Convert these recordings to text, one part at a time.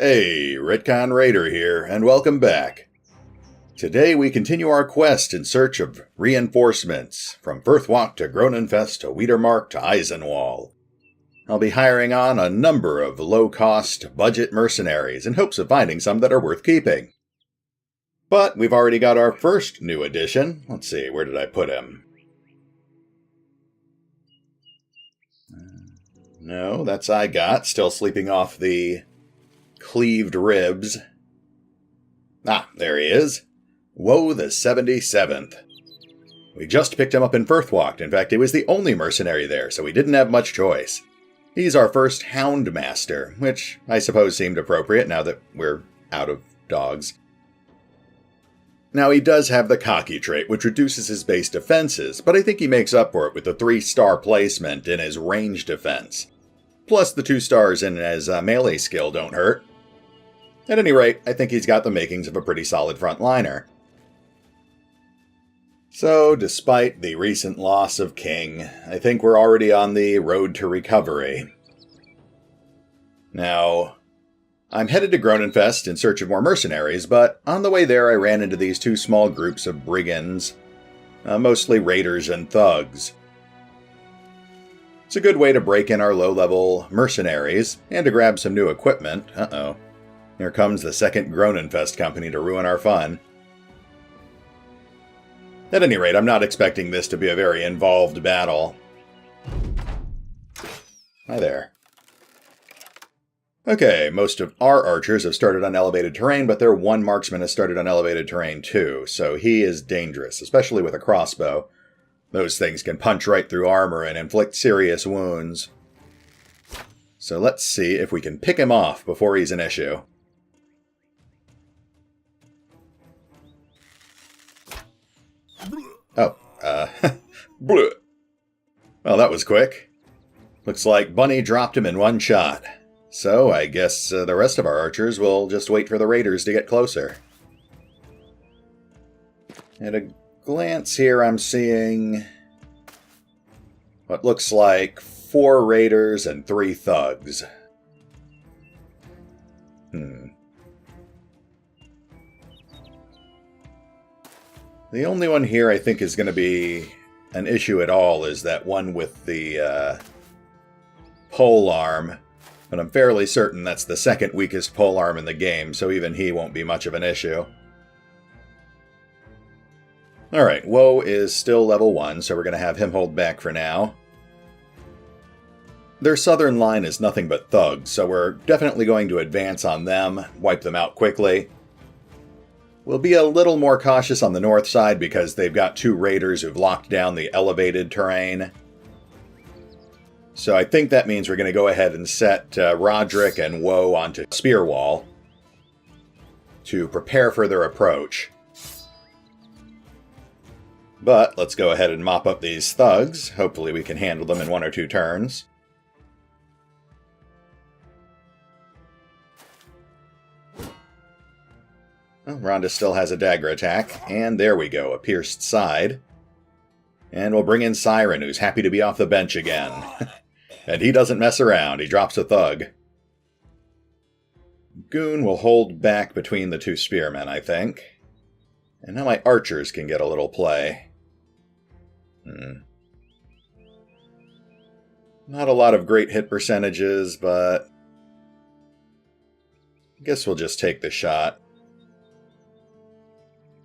Hey, Retcon Raider here, and welcome back. Today we continue our quest in search of reinforcements, from Firthwalk to Gronenfest to Weedermark to Eisenwall. I'll be hiring on a number of low-cost, budget mercenaries in hopes of finding some that are worth keeping. But we've already got our first new addition. Let's see, where did I put him? No, that's I got, still sleeping off the cleaved ribs. Ah, there he is. Woe the 77th. We just picked him up in Firthwalk. In fact, he was the only mercenary there, so we didn't have much choice. He's our first Hound Master, which I suppose seemed appropriate now that we're out of dogs. Now, he does have the cocky trait, which reduces his base defenses, but I think he makes up for it with the 3-star placement in his range defense. Plus, the 2 stars in his melee skill don't hurt. At any rate, I think he's got the makings of a pretty solid frontliner. So, despite the recent loss of King, I think we're already on the road to recovery. Now, I'm headed to Gronenfest in search of more mercenaries, but on the way there I ran into these 2 small groups of brigands, mostly raiders and thugs. It's a good way to break in our low-level mercenaries, and to grab some new equipment. Uh-oh. Here comes the second Gronenfest company to ruin our fun. At any rate, I'm not expecting this to be a very involved battle. Hi there. Okay, most of our archers have started on elevated terrain, but their one marksman has started on elevated terrain too, so he is dangerous, especially with a crossbow. Those things can punch right through armor and inflict serious wounds. So let's see if we can pick him off before he's an issue. Oh, bleh. Well, that was quick. Looks like Bunny dropped him in one shot. So, I guess the rest of our archers will just wait for the raiders to get closer. At a glance here, I'm seeing what looks like 4 raiders and 3 thugs. The only one here I think is going to be an issue at all is that one with the pole arm. But I'm fairly certain that's the second weakest pole arm in the game, so even he won't be much of an issue. Alright, Woe is still level 1, so we're going to have him hold back for now. Their southern line is nothing but thugs, so we're definitely going to advance on them, wipe them out quickly. We'll be a little more cautious on the north side because they've got 2 raiders who've locked down the elevated terrain. So I think that means we're going to go ahead and set Roderick and Woe onto Spear Wall to prepare for their approach. But let's go ahead and mop up these thugs. Hopefully we can handle them in 1 or 2 turns. Well, Rhonda still has a dagger attack, and there we go, a pierced side. And we'll bring in Siren, who's happy to be off the bench again. And he doesn't mess around, he drops a thug. Goon will hold back between the 2 spearmen, I think. And now my archers can get a little play. Not a lot of great hit percentages, but I guess we'll just take the shot.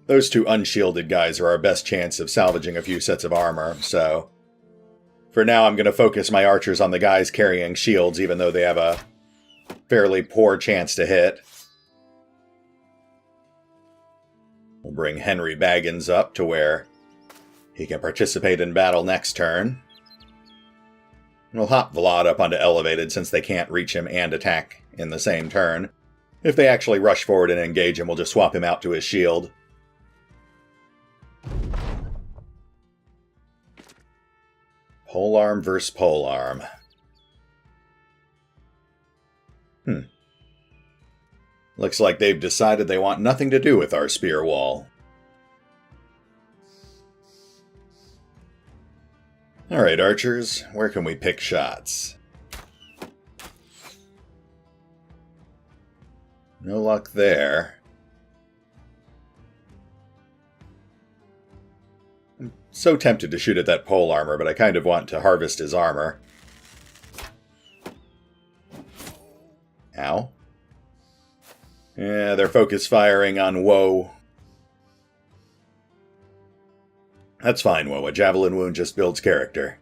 Those 2 unshielded guys are our best chance of salvaging a few sets of armor, so for now I'm going to focus my archers on the guys carrying shields, even though they have a fairly poor chance to hit. We'll bring Henry Baggins up to where he can participate in battle next turn. We'll hop Vlad up onto elevated since they can't reach him and attack in the same turn. If they actually rush forward and engage him, we'll just swap him out to his shield. Polearm versus polearm. Looks like they've decided they want nothing to do with our spear wall. Alright, archers, where can we pick shots? No luck there. I'm so tempted to shoot at that pole armor, but I kind of want to harvest his armor. Ow. Yeah, they're focus firing on Woe. That's fine, Woe. A javelin wound just builds character.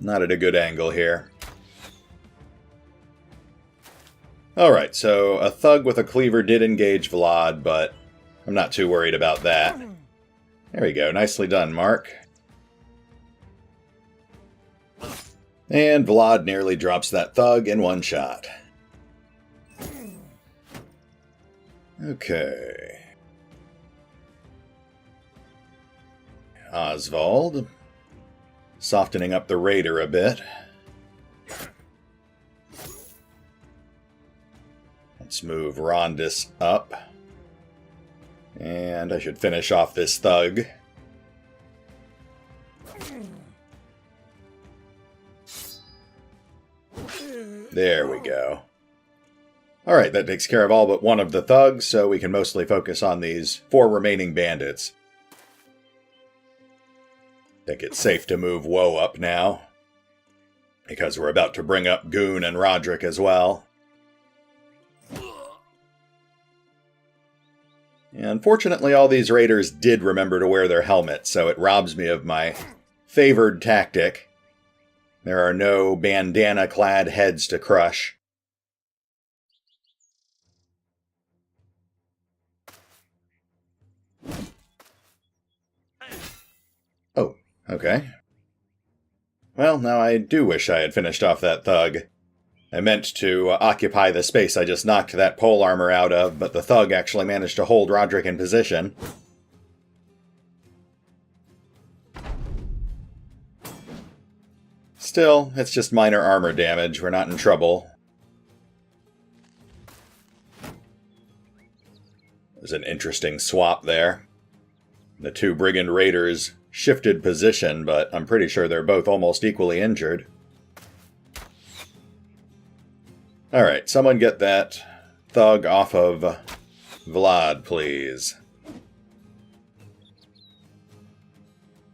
Not at a good angle here. Alright, so a thug with a cleaver did engage Vlad, but I'm not too worried about that. There we go. Nicely done, Mark. And Vlad nearly drops that thug in one shot. Okay. Oswald. Softening up the Raider a bit. Let's move Rondis up. And I should finish off this thug. There we go. Alright, that takes care of all but one of the thugs, so we can mostly focus on these 4 remaining bandits. I think it's safe to move Woe up now, because we're about to bring up Goon and Roderick as well. And unfortunately, all these raiders did remember to wear their helmets, so it robs me of my favored tactic. There are no bandana-clad heads to crush. Oh, okay. Well, now I do wish I had finished off that thug. I meant to occupy the space I just knocked that pole armor out of, but the thug actually managed to hold Roderick in position. Still, it's just minor armor damage. We're not in trouble. There's an interesting swap there. The 2 brigand raiders shifted position, but I'm pretty sure they're both almost equally injured. Alright, someone get that thug off of Vlad, please.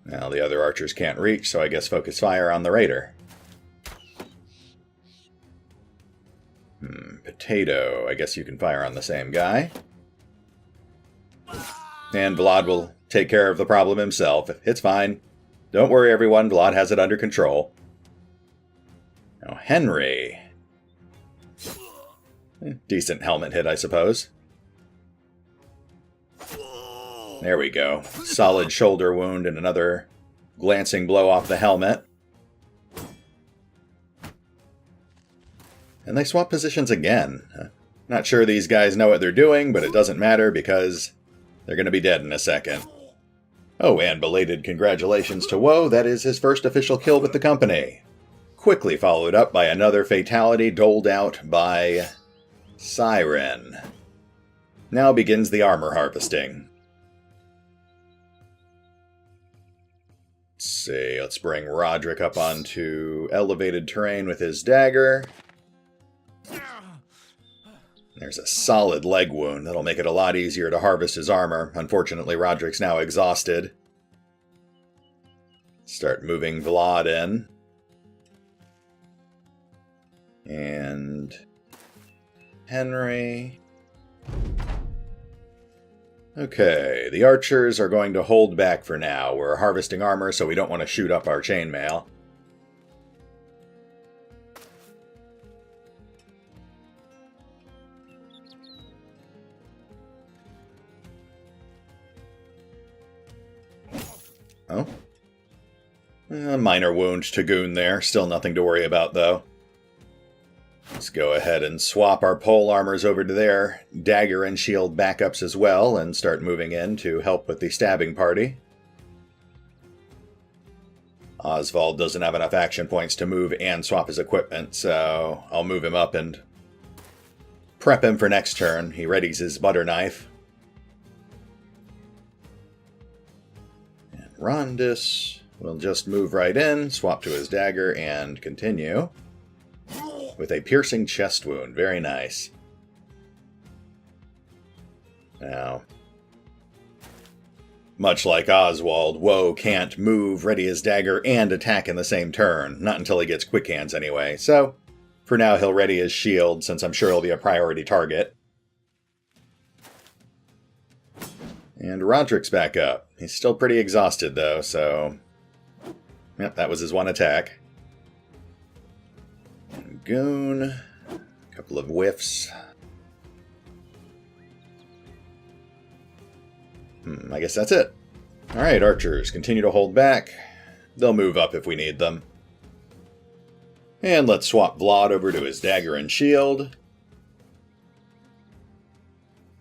Now the other archers can't reach, so I guess focus fire on the raider. Potato. I guess you can fire on the same guy. And Vlad will take care of the problem himself. It's fine. Don't worry, everyone. Vlad has it under control. Now, Henry. Decent helmet hit, I suppose. There we go. Solid shoulder wound and another glancing blow off the helmet. And they swap positions again. Not sure these guys know what they're doing, but it doesn't matter because they're going to be dead in a second. Oh, and belated congratulations to Woe. That is his first official kill with the company. Quickly followed up by another fatality doled out by Siren. Now begins the armor harvesting. Let's see, let's bring Roderick up onto elevated terrain with his dagger. There's a solid leg wound. That'll make it a lot easier to harvest his armor. Unfortunately, Roderick's now exhausted. Start moving Vlad in. And Henry. Okay, the archers are going to hold back for now. We're harvesting armor, so we don't want to shoot up our chainmail. Oh. A minor wound to Goon there. Still nothing to worry about, though. Let's go ahead and swap our pole armors over to their dagger and shield backups as well, and start moving in to help with the stabbing party. Oswald doesn't have enough action points to move and swap his equipment, so I'll move him up and prep him for next turn. He readies his butter knife. And Rondis will just move right in, swap to his dagger, and continue with a piercing chest wound. Very nice. Now, much like Oswald, Woe can't move, ready his dagger, and attack in the same turn. Not until he gets quick hands anyway. So, for now he'll ready his shield, since I'm sure he'll be a priority target. And Roderick's back up. He's still pretty exhausted though, so... Yep, that was his one attack. Goon. A couple of whiffs. I guess that's it. Alright, archers, continue to hold back. They'll move up if we need them. And let's swap Vlad over to his dagger and shield.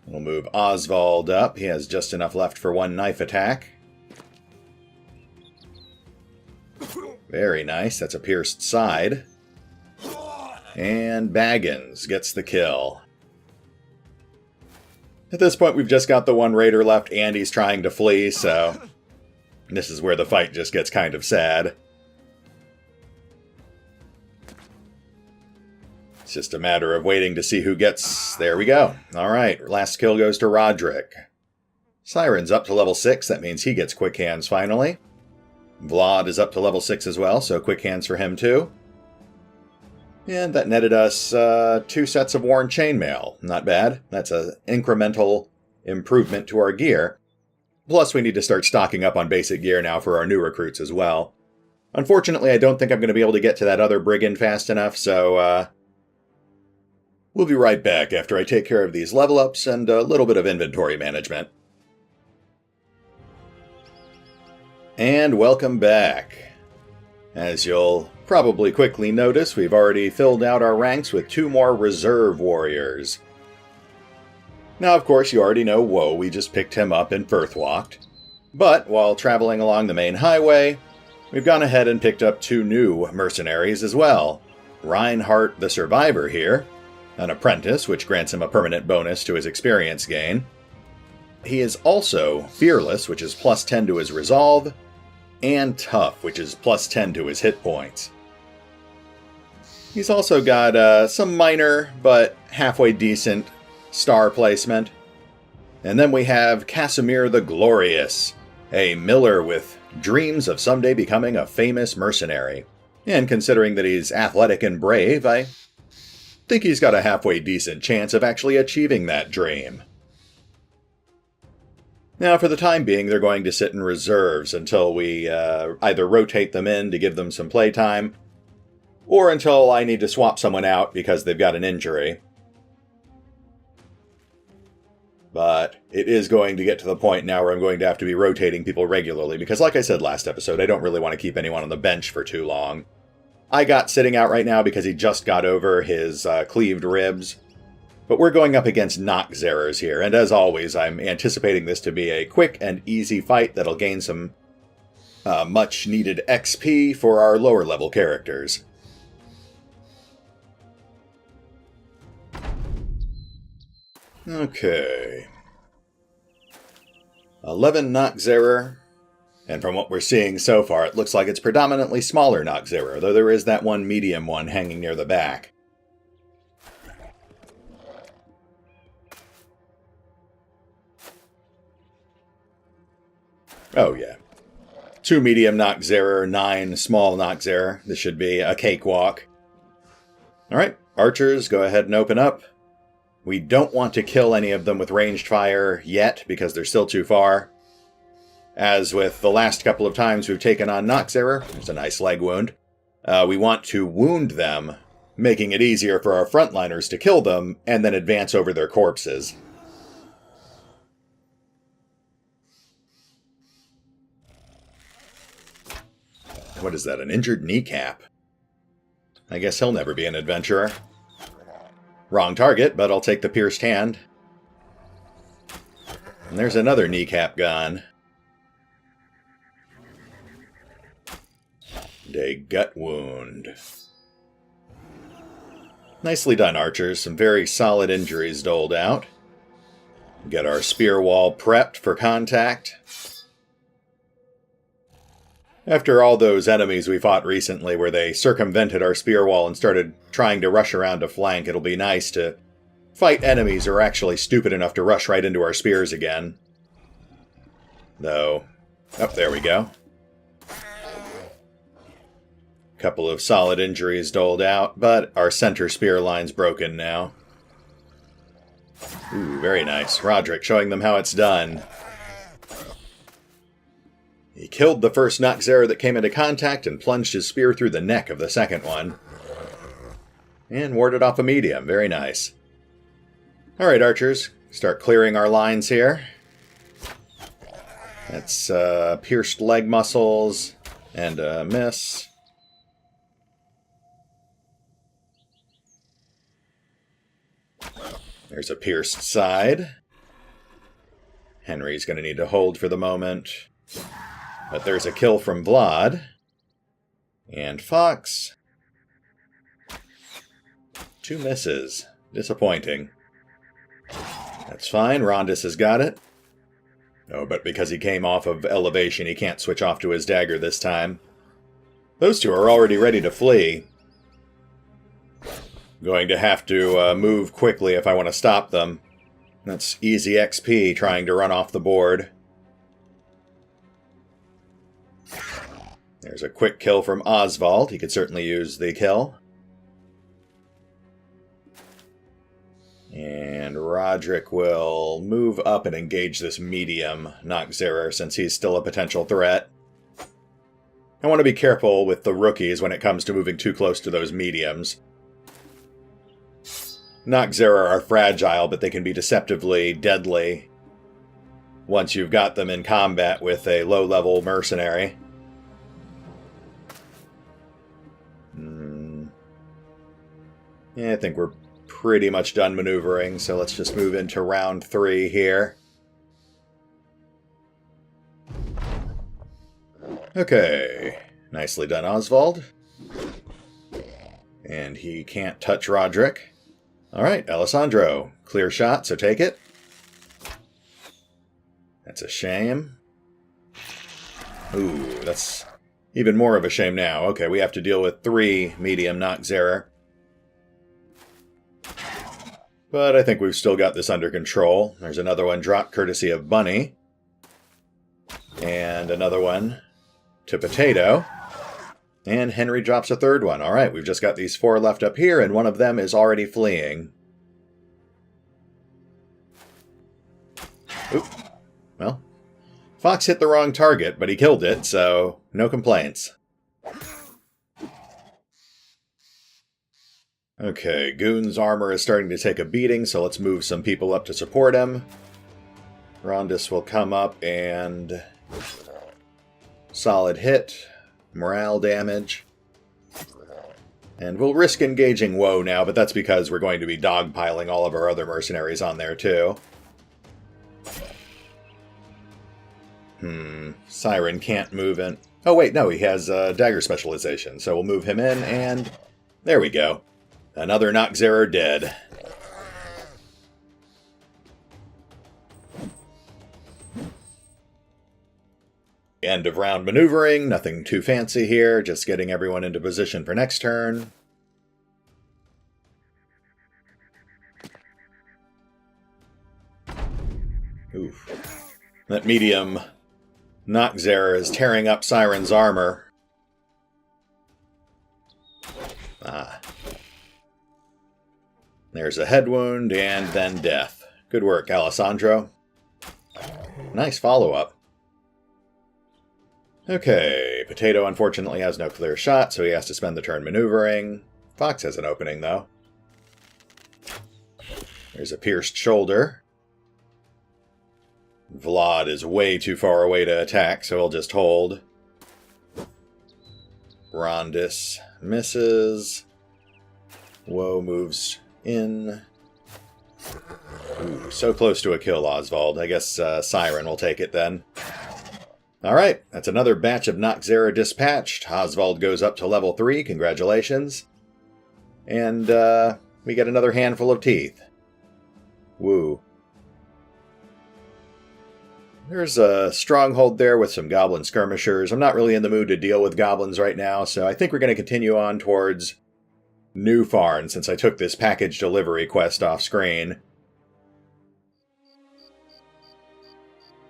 We'll move Oswald up. He has just enough left for one knife attack. Very nice. That's a pierced side. And Baggins gets the kill. At this point, we've just got the one raider left, and he's trying to flee, so this is where the fight just gets kind of sad. It's just a matter of waiting to see who gets... There we go. Alright, last kill goes to Roderick. Siren's up to level 6, that means he gets quick hands finally. Vlad is up to level 6 as well, so quick hands for him too. And that netted us 2 sets of worn chainmail. Not bad. That's an incremental improvement to our gear. Plus, we need to start stocking up on basic gear now for our new recruits as well. Unfortunately, I don't think I'm going to be able to get to that other brigand fast enough, so we'll be right back after I take care of these level ups and a little bit of inventory management. And welcome back. As you'll probably quickly notice, we've already filled out our ranks with 2 more reserve warriors. Now, of course, you already know Woe, we just picked him up and Firthwalked. But, while traveling along the main highway, we've gone ahead and picked up 2 new mercenaries as well. Reinhardt the Survivor here, an apprentice, which grants him a permanent bonus to his experience gain. He is also Fearless, which is plus 10 to his resolve, and Tough, which is plus 10 to his hit points. He's also got some minor, but halfway decent, star placement. And then we have Casimir the Glorious, a miller with dreams of someday becoming a famous mercenary. And considering that he's athletic and brave, I think he's got a halfway decent chance of actually achieving that dream. Now, for the time being, they're going to sit in reserves until we either rotate them in to give them some playtime, or until I need to swap someone out because they've got an injury. But it is going to get to the point now where I'm going to have to be rotating people regularly, because like I said last episode, I don't really want to keep anyone on the bench for too long. I got sitting out right now because he just got over his cleaved ribs. But we're going up against Noxerers here, and as always, I'm anticipating this to be a quick and easy fight that'll gain some much-needed XP for our lower-level characters. Okay. 11 Noxerer, and from what we're seeing so far, it looks like it's predominantly smaller Noxerer, though there is that one medium one hanging near the back. Oh, yeah. 2 medium Noxerer, 9 small Noxerer. This should be a cakewalk. Alright, archers, go ahead and open up. We don't want to kill any of them with ranged fire yet, because they're still too far. As with the last couple of times we've taken on Noxerer, there's a nice leg wound, we want to wound them, making it easier for our frontliners to kill them, and then advance over their corpses. What is that, an injured kneecap? I guess he'll never be an adventurer. Wrong target, but I'll take the pierced hand. And there's another kneecap gone. And a gut wound. Nicely done, archers. Some very solid injuries doled out. Get our spear wall prepped for contact. After all those enemies we fought recently where they circumvented our spear wall and started trying to rush around to flank, it'll be nice to fight enemies who are actually stupid enough to rush right into our spears again. Though, oh, there we go. Couple of solid injuries doled out, but our center spear line's broken now. Ooh, very nice. Roderick showing them how it's done. He killed the first Noxera that came into contact and plunged his spear through the neck of the second one. And warded off a medium. Very nice. Alright, archers. Start clearing our lines here. That's pierced leg muscles and a miss. There's a pierced side. Henry's going to need to hold for the moment. But there's a kill from Vlad. And Fox. 2 misses. Disappointing. That's fine. Rondis has got it. Oh, but because he came off of elevation, he can't switch off to his dagger this time. Those two are already ready to flee. Going to have to move quickly if I want to stop them. That's easy XP trying to run off the board. There's a quick kill from Oswald. He could certainly use the kill. And Roderick will move up and engage this medium Noxera since he's still a potential threat. I want to be careful with the rookies when it comes to moving too close to those mediums. Noxera are fragile, but they can be deceptively deadly once you've got them in combat with a low-level mercenary. Yeah, I think we're pretty much done maneuvering, so let's just move into round 3 here. Okay, nicely done, Oswald. And he can't touch Roderick. Alright, Alessandro. Clear shot, so take it. That's a shame. Ooh, that's even more of a shame now. Okay, we have to deal with 3 medium Noxera. But I think we've still got this under control. There's another one dropped courtesy of Bunny. And another one to Potato. And Henry drops a third one. Alright, we've just got these 4 left up here, and one of them is already fleeing. Oop. Well, Fox hit the wrong target, but he killed it, so no complaints. Okay, Goon's armor is starting to take a beating, so let's move some people up to support him. Rondis will come up and... solid hit. Morale damage. And we'll risk engaging Woe now, but that's because we're going to be dogpiling all of our other mercenaries on there too. Siren can't move in. Oh wait, no, he has dagger specialization, so we'll move him in, and there we go. Another Noxera dead. End of round maneuvering, nothing too fancy here, just getting everyone into position for next turn. Oof. That medium Noxera is tearing up Siren's armor. Ah. There's a head wound, and then death. Good work, Alessandro. Nice follow-up. Okay, Potato unfortunately has no clear shot, so he has to spend the turn maneuvering. Fox has an opening, though. There's a pierced shoulder. Vlad is way too far away to attack, so he'll just hold. Rondis misses. Woe moves in. Ooh, so close to a kill, Oswald. I guess Siren will take it then. Alright, that's another batch of Noxera dispatched. Oswald goes up to level 3, congratulations. And we get another handful of teeth. Woo. there's a stronghold there with some goblin skirmishers. I'm not really in the mood to deal with goblins right now, so I think we're going to continue on towards New Farn, since I took this package delivery quest off screen.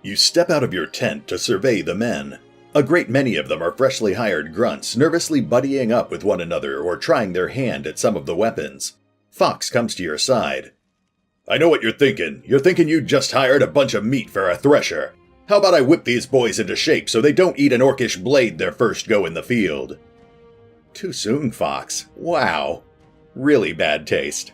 You step out of your tent to survey the men. A great many of them are freshly hired grunts, nervously buddying up with one another or trying their hand at some of the weapons. Fox comes to your side. I know what you're thinking. You're thinking you just hired a bunch of meat for a thresher. How about I whip these boys into shape so they don't eat an orcish blade their first go in the field? Too soon, Fox. Wow. Really bad taste.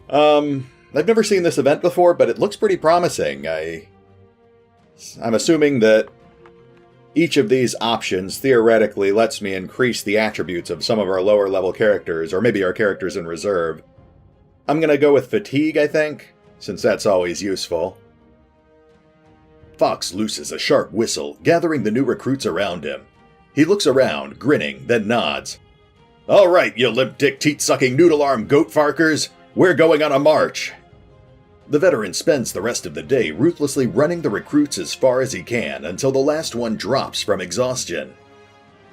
I've never seen this event before, but it looks pretty promising. I'm assuming that each of these options theoretically lets me increase the attributes of some of our lower level characters, or maybe our characters in reserve. I'm going to go with fatigue, I think, since that's always useful. Fox looses a sharp whistle, gathering the new recruits around him. He looks around, grinning, then nods. All right, you limp-dick, teat-sucking, noodle-arm goat farkers, we're going on a march. The veteran spends the rest of the day ruthlessly running the recruits as far as he can until the last one drops from exhaustion.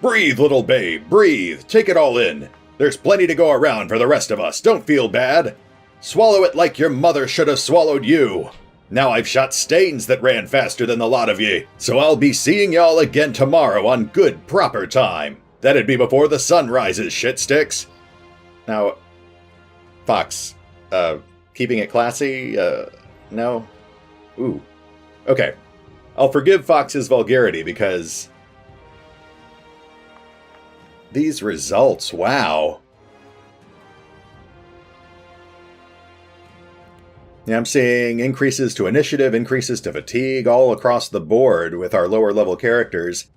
Breathe, little babe, breathe, take it all in. There's plenty to go around for the rest of us, don't feel bad. Swallow it like your mother should have swallowed you. Now I've shot Stains that ran faster than the lot of ye, so I'll be seeing y'all again tomorrow on good, proper time. That'd be before the sun rises, shitsticks. Now, Fox, keeping it classy, no? Ooh. Okay. I'll forgive Fox's vulgarity because these results, wow. Yeah, I'm seeing increases to initiative, increases to fatigue, all across the board with our lower level characters.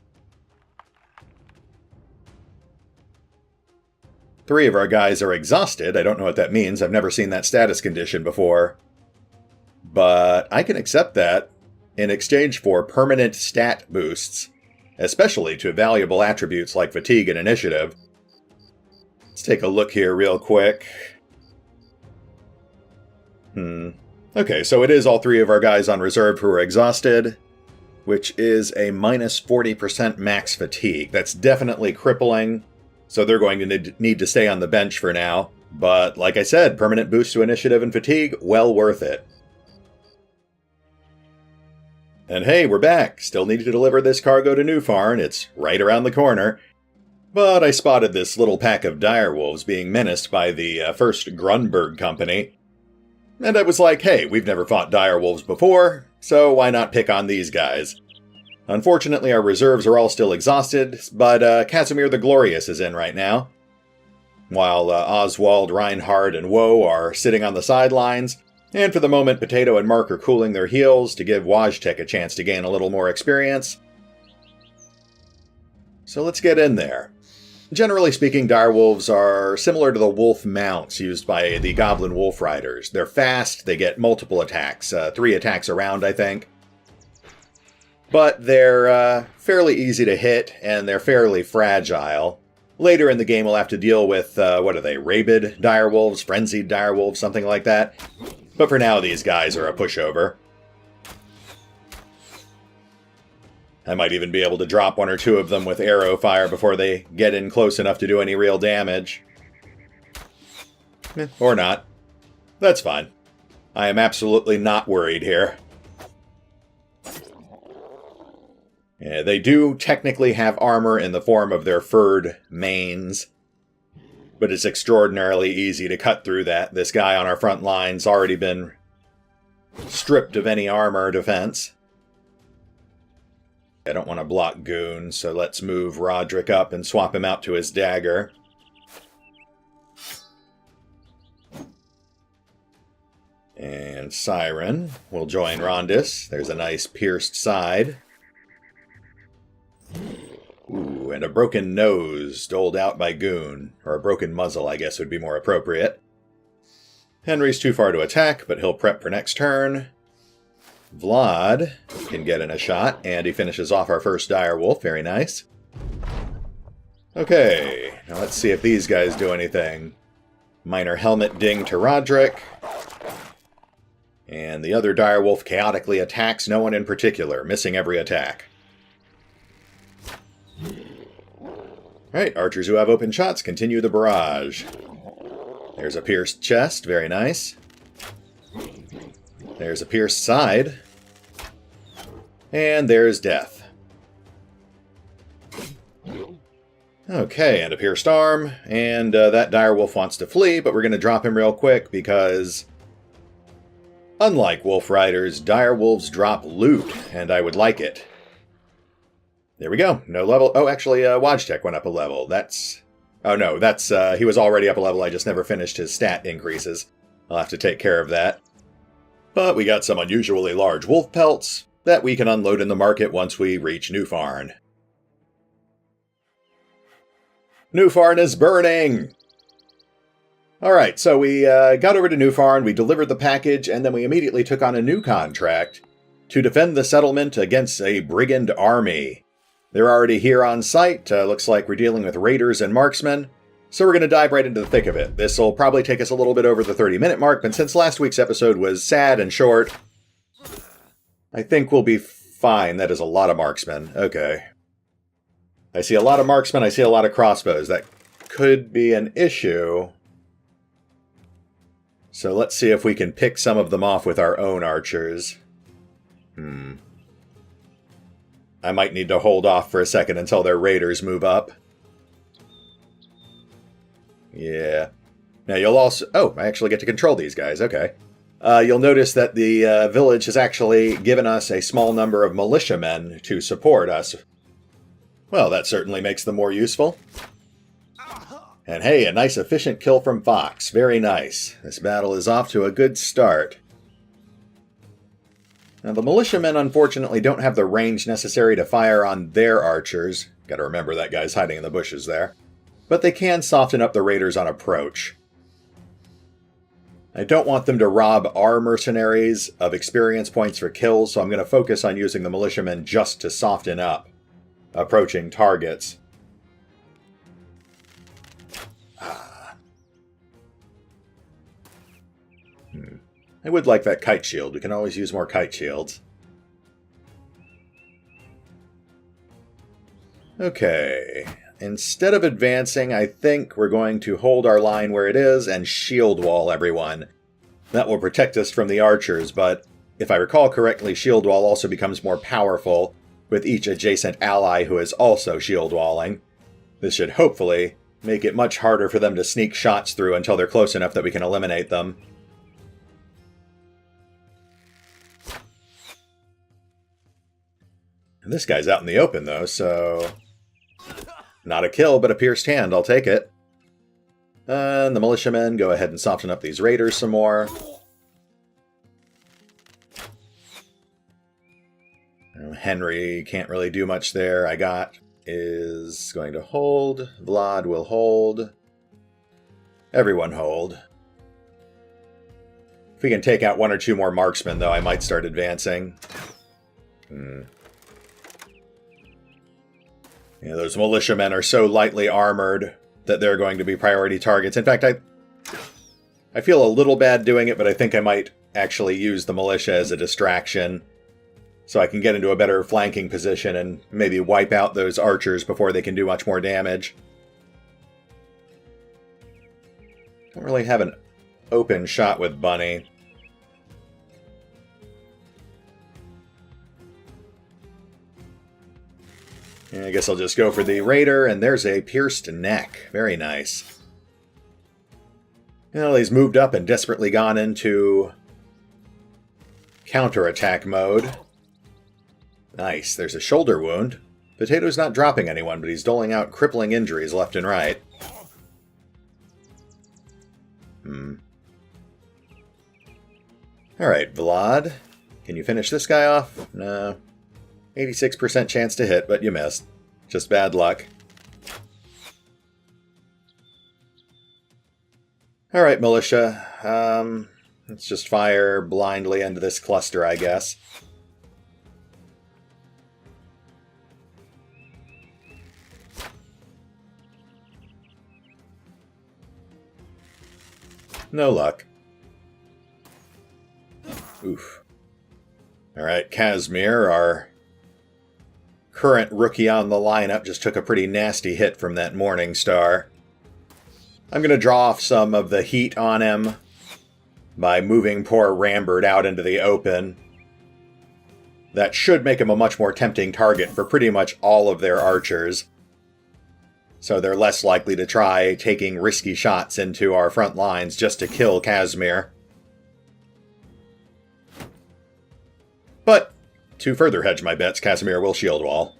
3 of our guys are exhausted. I don't know what that means. I've never seen that status condition before. But I can accept that in exchange for permanent stat boosts, especially to valuable attributes like fatigue and initiative. Let's take a look here real quick. Okay, so it is all 3 of our guys on reserve who are exhausted, which is a minus 40% max fatigue. That's definitely crippling. So they're going to need to stay on the bench for now. But like I said, permanent boost to initiative and fatigue, well worth it. And hey, we're back. Still need to deliver this cargo to New Farn. It's right around the corner. But I spotted this little pack of direwolves being menaced by the 1st Grunberg Company. And I was like, hey, we've never fought direwolves before, so why not pick on these guys? Unfortunately, our reserves are all still exhausted, but Casimir the Glorious is in right now. While Oswald, Reinhard, and Woe are sitting on the sidelines, and for the moment, Potato and Mark are cooling their heels to give Wojtek a chance to gain a little more experience. So let's get in there. Generally speaking, direwolves are similar to the wolf mounts used by the Goblin Wolf Riders. They're fast, they get multiple attacks, 3 attacks a round, I think. But they're fairly easy to hit, and they're fairly fragile. Later in the game, we'll have to deal with, what are they, rabid direwolves, frenzied direwolves, something like that. But for now, these guys are a pushover. I might even be able to drop 1 or 2 of them with arrow fire before they get in close enough to do any real damage. Or not. That's fine. I am absolutely not worried here. Yeah, they do technically have armor in the form of their furred manes, but it's extraordinarily easy to cut through that. This guy on our front line's already been stripped of any armor defense. I don't want to block Goon, so let's move Roderick up and swap him out to his dagger. And Siren will join Rondis. There's a nice pierced side. Ooh, and a broken nose doled out by Goon. Or a broken muzzle, I guess, would be more appropriate. Henry's too far to attack, but he'll prep for next turn. Vlad can get in a shot, and he finishes off our first direwolf. Very nice. Okay, now let's see if these guys do anything. Minor helmet ding to Roderick. And the other direwolf chaotically attacks no one in particular, missing every attack. Alright, archers who have open shots continue the barrage. There's a pierced chest, very nice. There's a pierced side. And there's death. Okay, and a pierced arm, and that direwolf wants to flee, but we're going to drop him real quick because, unlike wolf riders, direwolves drop loot, and I would like it. There we go, no level. Oh, actually, Wojtek went up a level. That's... Oh no, that's, he was already up a level, I just never finished his stat increases. I'll have to take care of that. But we got some unusually large wolf pelts that we can unload in the market once we reach Newfarn. Newfarn is burning! Alright, so we got over to Newfarn, we delivered the package, and then we immediately took on a new contract to defend the settlement against a brigand army. They're already here on site, looks like we're dealing with raiders and marksmen, so we're going to dive right into the thick of it. This will probably take us a little bit over the 30-minute mark, but since last week's episode was sad and short, I think we'll be fine. That is a lot of marksmen. Okay. I see a lot of marksmen, I see a lot of crossbows. That could be an issue. So let's see if we can pick some of them off with our own archers. I might need to hold off for a second until their raiders move up. Yeah. Now you'll also... Oh, I actually get to control these guys. Okay. You'll notice that the village has actually given us a small number of militiamen to support us. Well, that certainly makes them more useful. And hey, a nice efficient kill from Fox. Very nice. This battle is off to a good start. Now, the militiamen unfortunately don't have the range necessary to fire on their archers. Gotta remember that guy's hiding in the bushes there. But they can soften up the raiders on approach. I don't want them to rob our mercenaries of experience points for kills, so I'm going to focus on using the militiamen just to soften up approaching targets. I would like that kite shield. We can always use more kite shields. Okay. Instead of advancing, I think we're going to hold our line where it is and shield wall everyone. That will protect us from the archers, but if I recall correctly, shield wall also becomes more powerful with each adjacent ally who is also shield walling. This should hopefully make it much harder for them to sneak shots through until they're close enough that we can eliminate them. And this guy's out in the open, though, so... Not a kill, but a pierced hand. I'll take it. And the militiamen go ahead and soften up these raiders some more. Henry can't really do much there. I got is going to hold. Vlad will hold. Everyone hold. If we can take out one or two more marksmen, though, I might start advancing. Yeah, those militiamen are so lightly armored that they're going to be priority targets. In fact, I feel a little bad doing it, but I think I might actually use the militia as a distraction so I can get into a better flanking position and maybe wipe out those archers before they can do much more damage. Don't really have an open shot with Bunny. And I guess I'll just go for the Raider, and there's a pierced neck. Very nice. Well, he's moved up and desperately gone into counterattack mode. Nice. There's a shoulder wound. Potato's not dropping anyone, but he's doling out crippling injuries left and right. Alright, Vlad. Can you finish this guy off? No. 86% chance to hit, but you missed. Just bad luck. Alright, militia. Let's just fire blindly into this cluster, I guess. No luck. Alright, Casimir, our current rookie on the lineup, just took a pretty nasty hit from that Morning Star. I'm going to draw off some of the heat on him by moving poor Rambert out into the open. That should make him a much more tempting target for pretty much all of their archers. So they're less likely to try taking risky shots into our front lines just to kill Casimir. But, to further hedge my bets, Casimir will shield wall.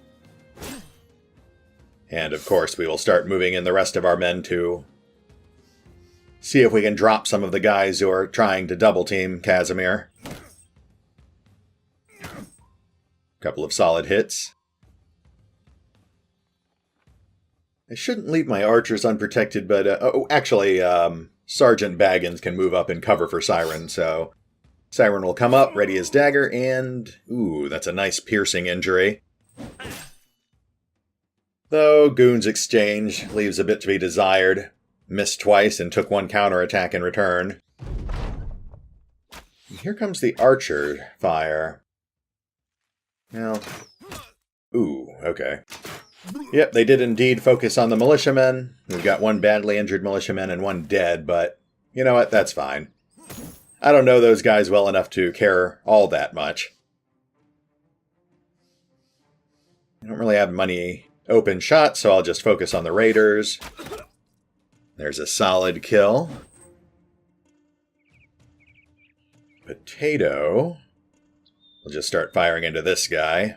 And of course we will start moving in the rest of our men to see if we can drop some of the guys who are trying to double team Casimir. Couple of solid hits. I shouldn't leave my archers unprotected, but Sergeant Baggins can move up and cover for Siren, so Siren will come up, ready his dagger, and ooh, that's a nice piercing injury. Though Goon's exchange leaves a bit to be desired. Missed twice and took one counterattack in return. And here comes the archer fire. Well, ooh, okay. Yep, they did indeed focus on the militiamen. We've got one badly injured militiaman and one dead, but you know what, that's fine. I don't know those guys well enough to care all that much. I don't really have many open shots, so I'll just focus on the Raiders. There's a solid kill. Potato. We'll just start firing into this guy.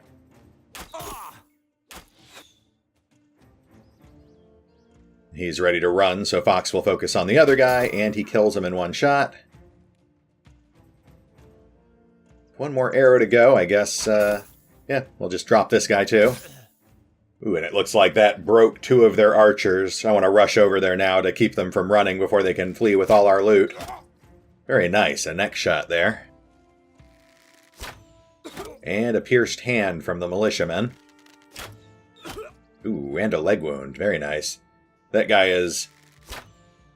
He's ready to run, so Fox will focus on the other guy, and he kills him in one shot. One more arrow to go, I guess. Yeah, we'll just drop this guy too. Ooh, and it looks like that broke two of their archers. I want to rush over there now to keep them from running before they can flee with all our loot. Very nice, a neck shot there. And a pierced hand from the militiaman. Ooh, and a leg wound. Very nice. That guy is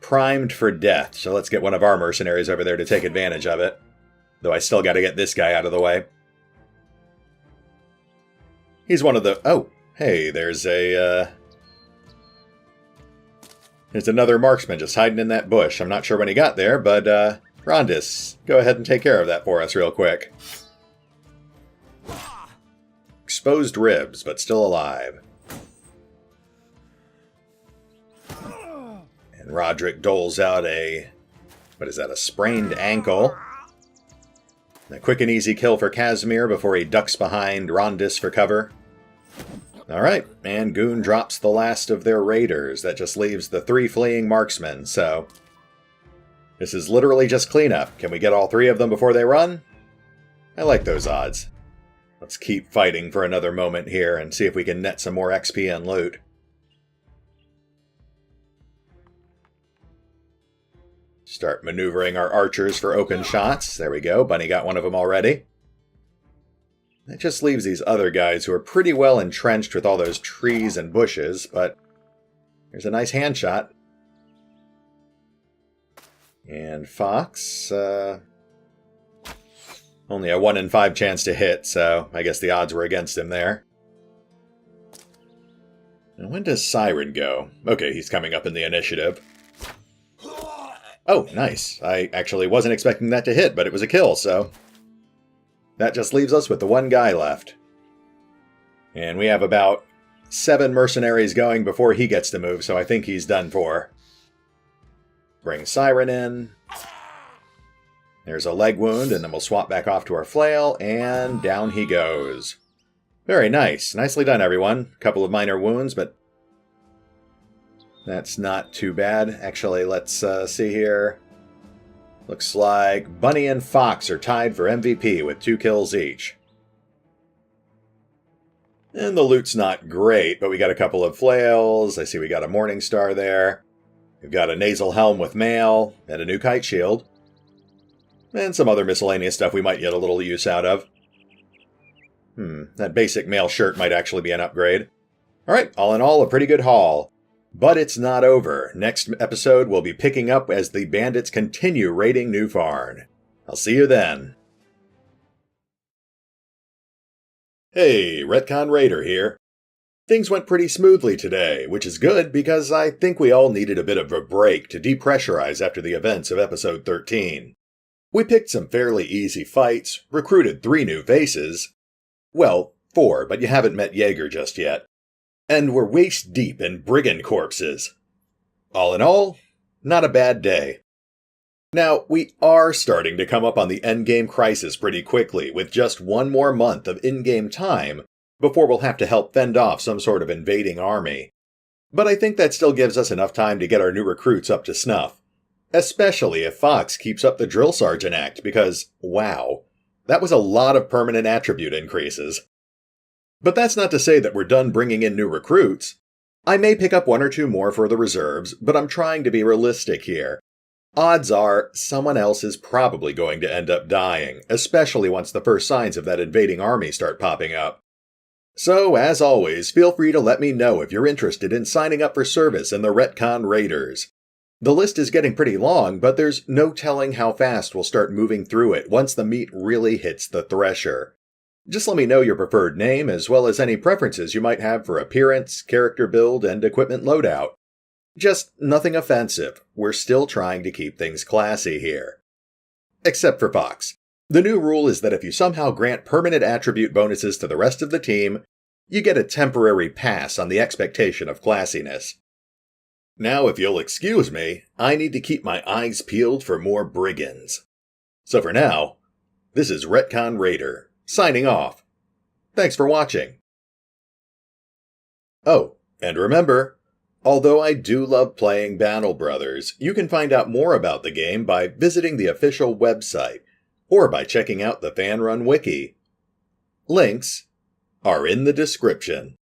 primed for death, so let's get one of our mercenaries over there to take advantage of it. Though I still got to get this guy out of the way. He's one of the... Oh, hey, there's a... There's another marksman just hiding in that bush. I'm not sure when he got there, but Rondis, go ahead and take care of that for us real quick. Exposed ribs, but still alive. And Roderick doles out a... What is that, a sprained ankle? A quick and easy kill for Casimir before he ducks behind Rondis for cover. Alright, and Goon drops the last of their raiders. That just leaves the 3 fleeing marksmen, so... This is literally just cleanup. Can we get all 3 of them before they run? I like those odds. Let's keep fighting for another moment here and see if we can net some more XP and loot. Start maneuvering our archers for open shots. There we go. Bunny got one of them already. That just leaves these other guys who are pretty well entrenched with all those trees and bushes, but there's a nice hand shot. And Fox, only a 1 in 5 chance to hit, so I guess the odds were against him there. And when does Siren go? Okay, he's coming up in the initiative. Oh, nice. I actually wasn't expecting that to hit, but it was a kill, so... That just leaves us with the 1 guy left. And we have about 7 mercenaries going before he gets to move, so I think he's done for. Bring Siren in. There's a leg wound, and then we'll swap back off to our flail, and down he goes. Very nice. Nicely done, everyone. A couple of minor wounds, but that's not too bad. Actually, let's see here. Looks like Bunny and Fox are tied for MVP with 2 kills each. And the loot's not great, but we got a couple of flails. I see we got a Morning Star there. We've got a nasal helm with mail, and a new kite shield. And some other miscellaneous stuff we might get a little use out of. That basic mail shirt might actually be an upgrade. Alright, all in all, a pretty good haul. But it's not over. Next episode, we'll be picking up as the bandits continue raiding New Farn. I'll see you then. Hey, Retcon Raider here. Things went pretty smoothly today, which is good because I think we all needed a bit of a break to depressurize after the events of episode 13. We picked some fairly easy fights, recruited 3 new faces. Well, 4, but you haven't met Jaeger just yet. And we're waist deep in brigand corpses. All in all, not a bad day. Now, we are starting to come up on the endgame crisis pretty quickly, with just 1 more month of in-game time before we'll have to help fend off some sort of invading army. But I think that still gives us enough time to get our new recruits up to snuff. Especially if Fox keeps up the drill sergeant act, because, wow, that was a lot of permanent attribute increases. But that's not to say that we're done bringing in new recruits. I may pick up 1 or 2 more for the reserves, but I'm trying to be realistic here. Odds are, someone else is probably going to end up dying, especially once the first signs of that invading army start popping up. So, as always, feel free to let me know if you're interested in signing up for service in the Retcon Raiders. The list is getting pretty long, but there's no telling how fast we'll start moving through it once the meat really hits the thresher. Just let me know your preferred name, as well as any preferences you might have for appearance, character build, and equipment loadout. Just nothing offensive. We're still trying to keep things classy here. Except for Fox. The new rule is that if you somehow grant permanent attribute bonuses to the rest of the team, you get a temporary pass on the expectation of classiness. Now, if you'll excuse me, I need to keep my eyes peeled for more brigands. So for now, this is Retcon Raider, signing off. Thanks for watching. Oh, and remember, although I do love playing Battle Brothers, you can find out more about the game by visiting the official website, or by checking out the fan-run wiki. Links are in the description.